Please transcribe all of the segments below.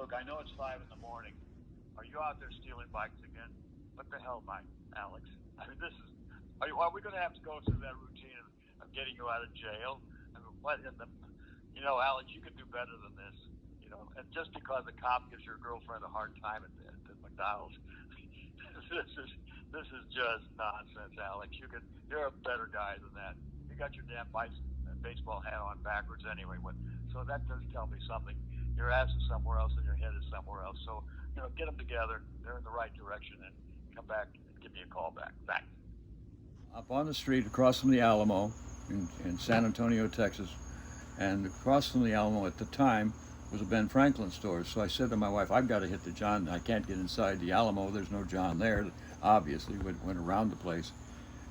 look, I know it's 5 in the morning. Are you out there stealing bikes again? What the hell, Mike, Alex? I mean, are we going to have to go through that routine of getting you out of jail? I mean, what in the, Alex, you can do better than this, and just because a cop gives your girlfriend a hard time at McDonald's, this is just nonsense, Alex. You're a better guy than that. You got your damn baseball hat on backwards anyway. So that does tell me something. Your ass is somewhere else and your head is somewhere else. So, get them together. They're in the right direction, and come back and give me a call back. Thanks. Up on the street across from the Alamo in San Antonio, Texas, and across from the Alamo at the time was a Ben Franklin store. So I said to my wife, I've got to hit the John. I can't get inside the Alamo. There's no John there. Obviously, went around the place.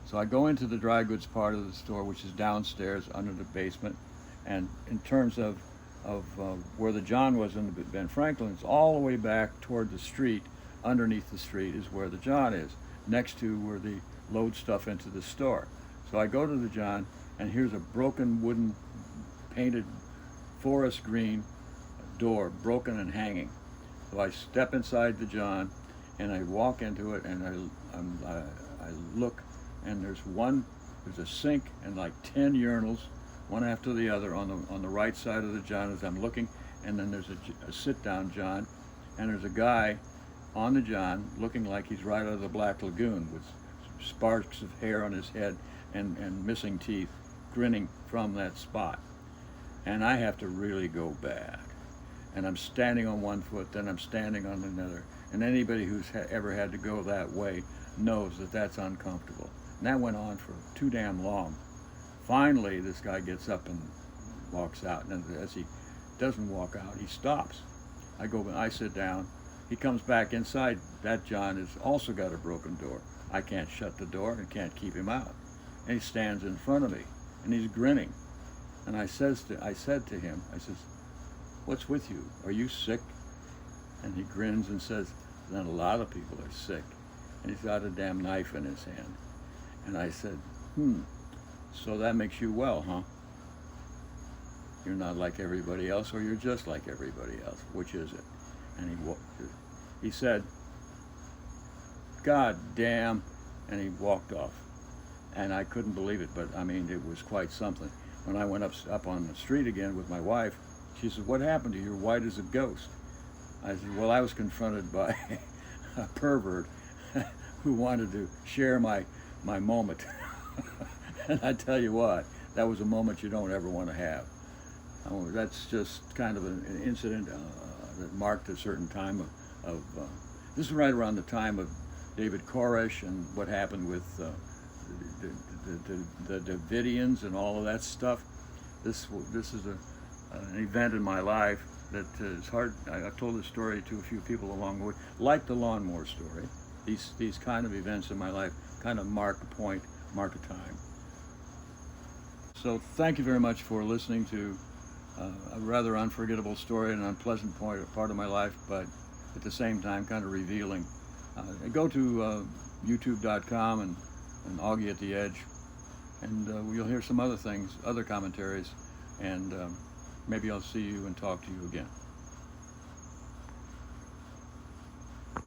So I go into the dry goods part of the store, which is downstairs under the basement. And in terms of where the John was in the Ben Franklin's, all the way back toward the street, underneath the street is where the John is, next to where they load stuff into the store. So I go to the John, and here's a broken wooden painted forest green door, broken and hanging. So I step inside the John, and I walk into it, and I look, and there's a sink and like 10 urinals, one after the other on the right side of the John as I'm looking, and then there's a sit-down John, and there's a guy on the John looking like he's right out of the Black Lagoon with sparks of hair on his head and missing teeth, grinning from that spot. And I have to really go bad. And I'm standing on one foot, then I'm standing on another. And anybody who's ever had to go that way knows that that's uncomfortable. And that went on for too damn long. Finally, this guy gets up and walks out. And as he doesn't walk out, he stops. I sit down. He comes back inside. That John has also got a broken door. I can't shut the door and can't keep him out. And he stands in front of me, and he's grinning. And I said to him, I says, "What's with you? Are you sick?" And he grins and says, "Then a lot of people are sick." And he's got a damn knife in his hand. And I said, "So that makes you well, huh? You're not like everybody else, or you're just like everybody else. Which is it?" And he said, "God damn," and he walked off. And I couldn't believe it, but I mean, it was quite something. When I went up on the street again with my wife, she said, "What happened to you? You're white as a ghost." I said, "Well, I was confronted by a pervert who wanted to share my moment." And I tell you what, that was a moment you don't ever want to have. That's just kind of an incident that marked a certain time of this is right around the time of David Koresh and what happened with the Davidians and all of that stuff. This is an event in my life that is hard. I've told this story to a few people along the way, like the lawnmower story. These kind of events in my life kind of mark a point, mark a time. So thank you very much for listening to a rather unforgettable story, an unpleasant part of my life, but at the same time kind of revealing. Go to youtube.com and Augi at the Edge, and you'll hear some other things, other commentaries, and maybe I'll see you and talk to you again.